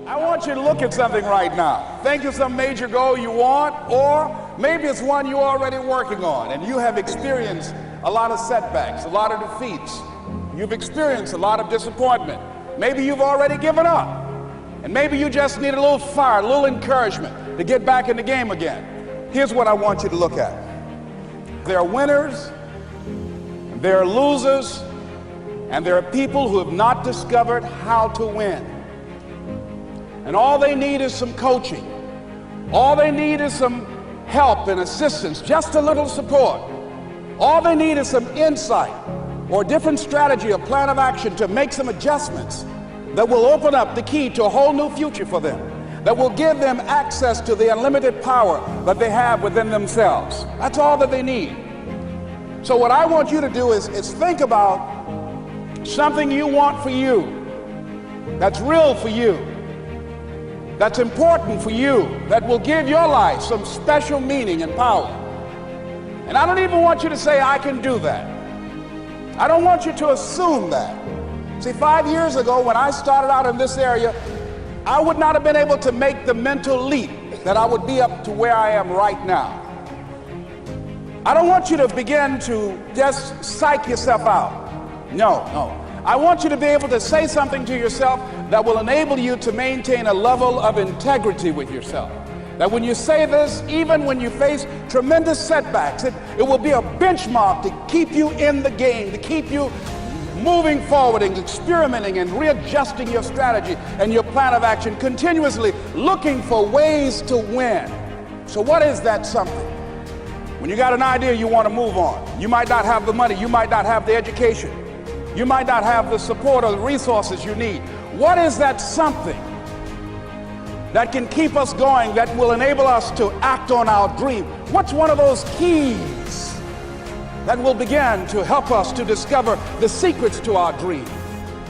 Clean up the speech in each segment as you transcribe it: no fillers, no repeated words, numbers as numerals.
I want you to look at something right now. Think of some major goal you want, or maybe it's one you're already working on and you have experienced a lot of setbacks, a lot of defeats. You've experienced a lot of disappointment. Maybe you've already given up. And maybe you just need a little fire, a little encouragement to get back in the game again. Here's what I want you to look at. There are winners, there are losers, and there are people who have not discovered how to win. And all they need is some coaching. All they need is some help and assistance, just a little support. All they need is some insight or a different strategy, a plan of action to make some adjustments that will open up the key to a whole new future for them, that will give them access to the unlimited power that they have within themselves. That's all that they need. So what I want you to do is think about something you want for you, that's real for you, that's important for you, that will give your life some special meaning and power. And I don't even want you to say, I can do that. I don't want you to assume that. See, 5 years ago when I started out in this area, I would not have been able to make the mental leap that I would be up to where I am right now. I don't want you to begin to just psych yourself out. No. I want you to be able to say something to yourself that will enable you to maintain a level of integrity with yourself. That when you say this, even when you face tremendous setbacks, it will be a benchmark to keep you in the game, to keep you moving forward and experimenting and readjusting your strategy and your plan of action, continuously looking for ways to win. So what is that something? When you got an idea you want to move on, you might not have the money, you might not have the education, you might not have the support or the resources you need. What is that something that can keep us going, that will enable us to act on our dream? What's one of those keys that will begin to help us to discover the secrets to our dream?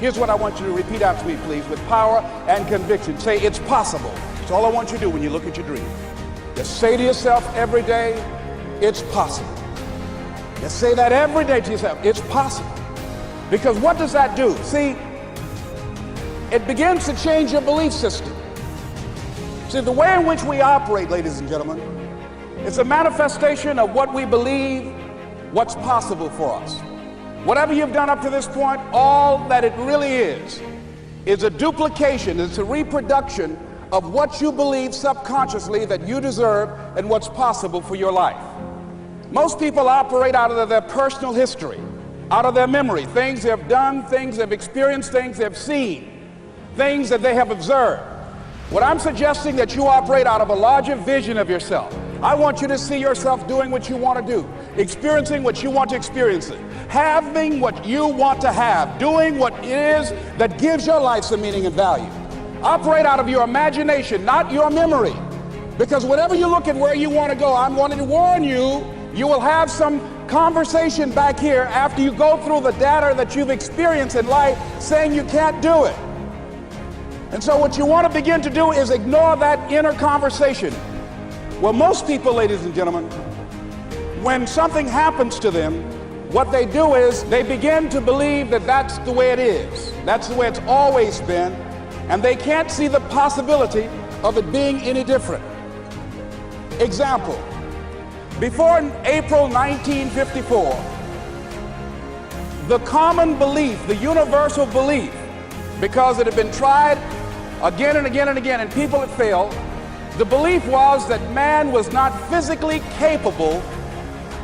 Here's what I want you to repeat after me, please, with power and conviction. Say, it's possible. That's all I want you to do when you look at your dream. Just say to yourself every day, it's possible. Just say that every day to yourself, it's possible. Because what does that do? See, it begins to change your belief system. See, the way in which we operate, ladies and gentlemen, it's a manifestation of what we believe, what's possible for us. Whatever you've done up to this point, all that it really is a duplication, it's a reproduction of what you believe subconsciously that you deserve and what's possible for your life. Most people operate out of their personal history, out of their memory, things they have done, things they've experienced, things they've seen, things that they have observed. What I'm suggesting that you operate out of a larger vision of yourself. I want you to see yourself doing what you want to do, experiencing what you want to experience, having what you want to have, doing what it is that gives your life some meaning and value. Operate out of your imagination, not your memory. Because whenever you look at where you want to go, I'm wanting to warn you, you will have some conversation back here after you go through the data that you've experienced in life saying you can't do it. And so what you want to begin to do is ignore that inner conversation. Well, most people, ladies and gentlemen, when something happens to them, what they do is they begin to believe that that's the way it is. That's the way it's always been. And they can't see the possibility of it being any different. Example, before April 1954, the common belief, the universal belief, because it had been tried again and again and again and people had failed, the belief was that man was not physically capable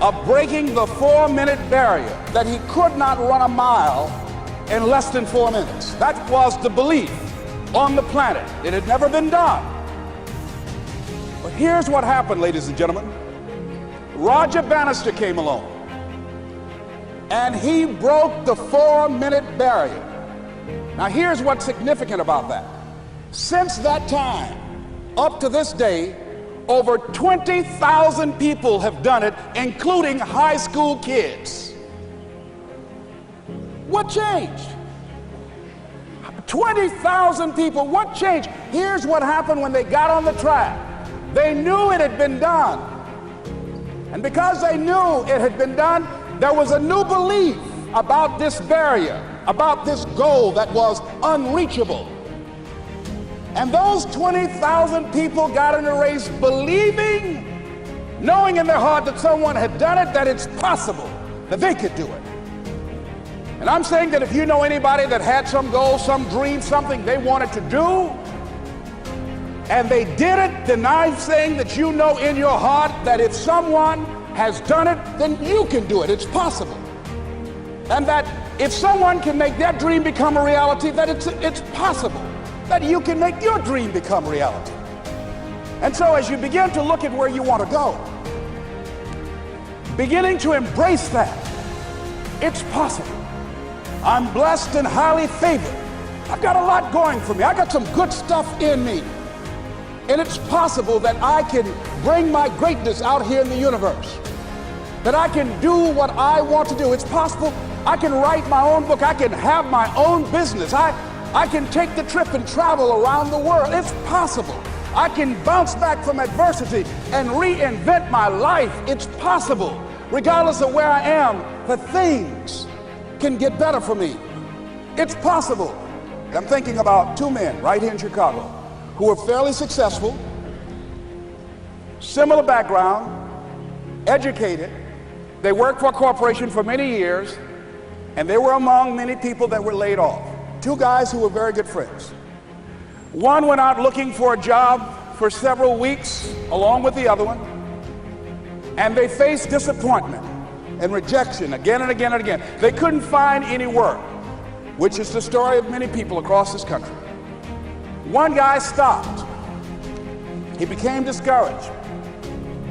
of breaking the 4-minute barrier, that he could not run a mile in less than 4 minutes. That was the belief on the planet. It had never been done. But here's what happened, ladies and gentlemen. Roger Bannister came along and he broke the 4-minute barrier. Now here's what's significant about that. Since that time, up to this day, over 20,000 people have done it, including high school kids. What changed? 20,000 people, what changed? Here's what happened when they got on the track. They knew it had been done. And because they knew it had been done, there was a new belief about this barrier, about this goal that was unreachable. And those 20,000 people got in a race believing, knowing in their heart that someone had done it, that it's possible, that they could do it. And I'm saying that if you know anybody that had some goal, some dream, something they wanted to do, and they did it, then I'm saying that you know in your heart that if someone has done it, then you can do it. It's possible. And that if someone can make their dream become a reality, that it's possible that you can make your dream become reality. And so as you begin to look at where you want to go, beginning to embrace that, it's possible. I'm blessed and highly favored. I've got a lot going for me. I got some good stuff in me. And it's possible that I can bring my greatness out here in the universe. That I can do what I want to do. It's possible I can write my own book. I can have my own business. I can take the trip and travel around the world. It's possible. I can bounce back from adversity and reinvent my life. It's possible. Regardless of where I am, the things can get better for me. It's possible. I'm thinking about two men right here in Chicago who were fairly successful, similar background, educated. They worked for a corporation for many years, and they were among many people that were laid off. Two guys who were very good friends. One went out looking for a job for several weeks along with the other one, and they faced disappointment and rejection again and again and again. They couldn't find any work, which is the story of many people across this country. One guy stopped. He became discouraged.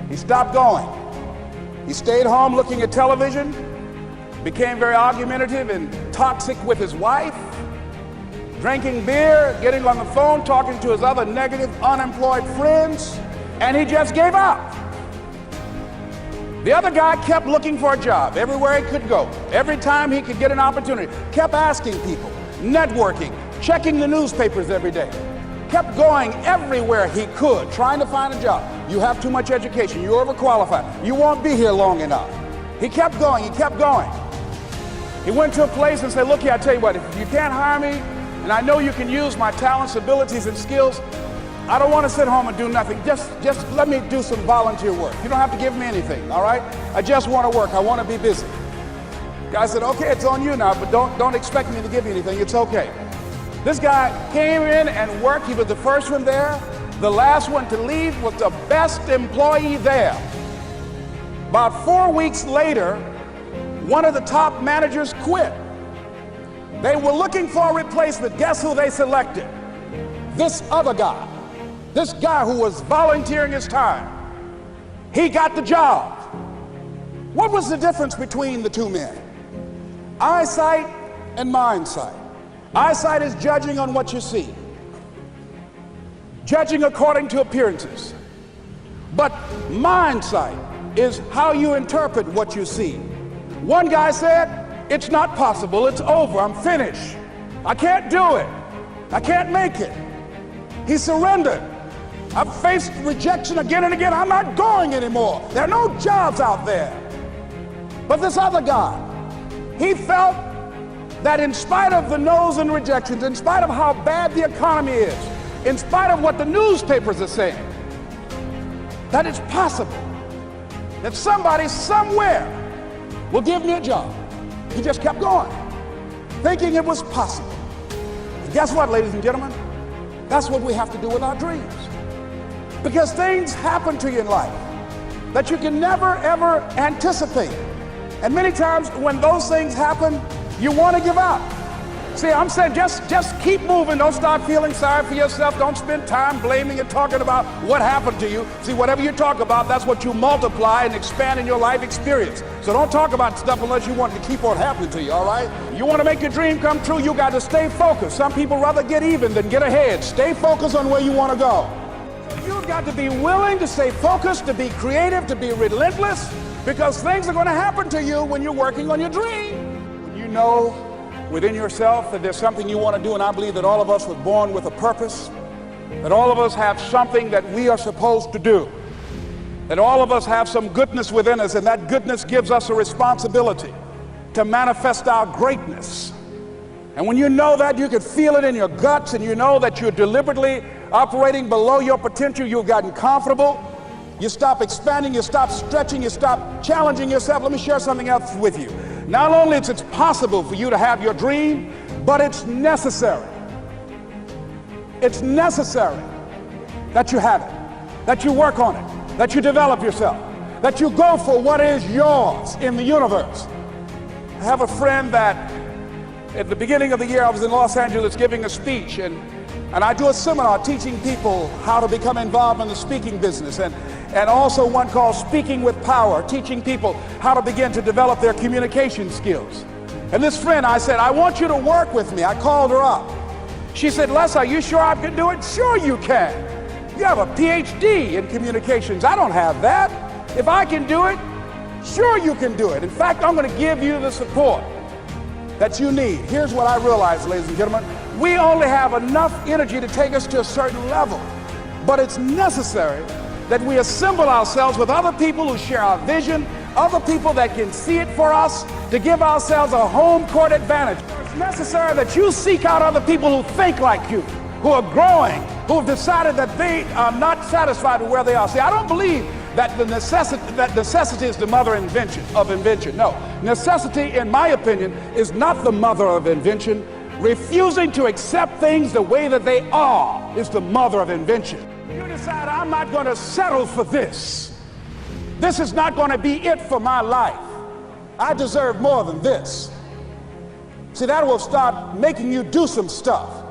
He stopped going. He stayed home looking at television, became very argumentative and toxic with his wife, drinking beer, getting on the phone, talking to his other negative, unemployed friends, and he just gave up. The other guy kept looking for a job everywhere he could go. Every time he could get an opportunity, kept asking people, networking, checking the newspapers every day, kept going everywhere he could, trying to find a job. You have too much education, you're overqualified, you won't be here long enough. He kept going, he kept going. He went to a place and said, look here, I tell you what, if you can't hire me, and I know you can use my talents, abilities, and skills, I don't want to sit home and do nothing. Just let me do some volunteer work. You don't have to give me anything, all right? I just want to work. I want to be busy. Guy said, okay, it's on you now, but don't expect me to give you anything. It's okay. This guy came in and worked. He was the first one there. The last one to leave was the best employee there. About 4 weeks later, one of the top managers quit. They were looking for a replacement. Guess who they selected? This other guy. This guy who was volunteering his time. He got the job. What was the difference between the two men? Eyesight and mindsight. Eyesight is judging on what you see, judging according to appearances. But mindsight is how you interpret what you see. One guy said, it's not possible, it's over, I'm finished. I can't do it. I can't make it. He surrendered. I've faced rejection again and again. I'm not going anymore. There are no jobs out there. But this other guy, he felt that in spite of the no's and rejections, in spite of how bad the economy is, in spite of what the newspapers are saying, that it's possible that somebody somewhere will give me a job. He just kept going, thinking it was possible. And guess what, ladies and gentlemen? That's what we have to do with our dreams. Because things happen to you in life that you can never, ever anticipate. And many times when those things happen, you want to give up. See, I'm saying just keep moving. Don't start feeling sorry for yourself. Don't spend time blaming and talking about what happened to you. See, whatever you talk about, that's what you multiply and expand in your life experience. So don't talk about stuff unless you want it to keep on happening to you, all right? You want to make your dream come true, you got to stay focused. Some people rather get even than get ahead. Stay focused on where you want to go. You've got to be willing to stay focused, to be creative, to be relentless, because things are going to happen to you when you're working on your dream. When you know within yourself that there's something you want to do, and I believe that all of us were born with a purpose, that all of us have something that we are supposed to do, that all of us have some goodness within us, and that goodness gives us a responsibility to manifest our greatness. And when you know that, you can feel it in your guts, and you know that you're deliberately operating below your potential. You've gotten comfortable. You stop expanding, you stop stretching, you stop challenging yourself. Let me share something else with you. Not only is it possible for you to have your dream, but it's necessary. It's necessary that you have it, that you work on it, that you develop yourself, that you go for what is yours in the universe. I have a friend that at the beginning of the year I was in Los Angeles giving a speech, and I do a seminar teaching people how to become involved in the speaking business, and also one called Speaking with Power, teaching people how to begin to develop their communication skills. And this friend, I said, I want you to work with me. I called her up. She said, Les, are you sure I can do it? Sure you can. You have a PhD in communications. I don't have that. If I can do it, sure you can do it. In fact, I'm going to give you the support that you need. Here's what I realized, ladies and gentlemen. We only have enough energy to take us to a certain level, but it's necessary that we assemble ourselves with other people who share our vision, other people that can see it for us, to give ourselves a home court advantage. It's necessary that you seek out other people who think like you, who are growing, who have decided that they are not satisfied with where they are. See, I don't believe that necessity is the mother of invention. No, necessity, in my opinion, is not the mother of invention. Refusing to accept things the way that they are is the mother of invention. You decide, I'm not going to settle for this. This is not going to be it for my life. I deserve more than this. See, that will start making you do some stuff.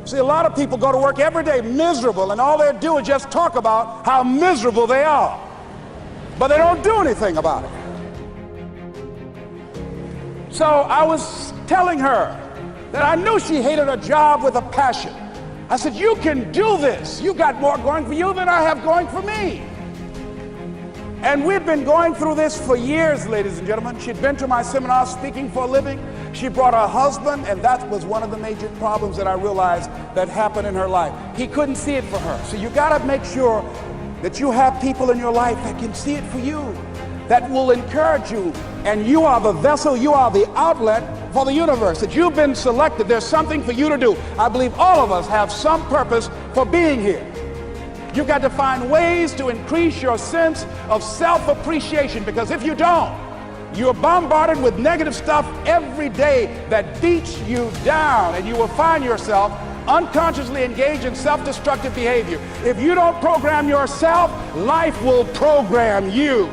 See, a lot of people go to work every day miserable, and all they do is just talk about how miserable they are. But they don't do anything about it. So I was telling her that I knew she hated her job with a passion. I said, you can do this. You got more going for you than I have going for me. And we've been going through this for years, ladies and gentlemen. She'd been to my seminar speaking for a living. She brought her husband, and that was one of the major problems that I realized that happened in her life. He couldn't see it for her. So you gotta make sure that you have people in your life that can see it for you, that will encourage you. And you are the vessel, you are the outlet for the universe, that you've been selected. There's something for you to do. I believe all of us have some purpose for being here. You've got to find ways to increase your sense of self-appreciation, because if you don't, you're bombarded with negative stuff every day that beats you down, and you will find yourself unconsciously engaged in self-destructive behavior. If you don't program yourself, life will program you.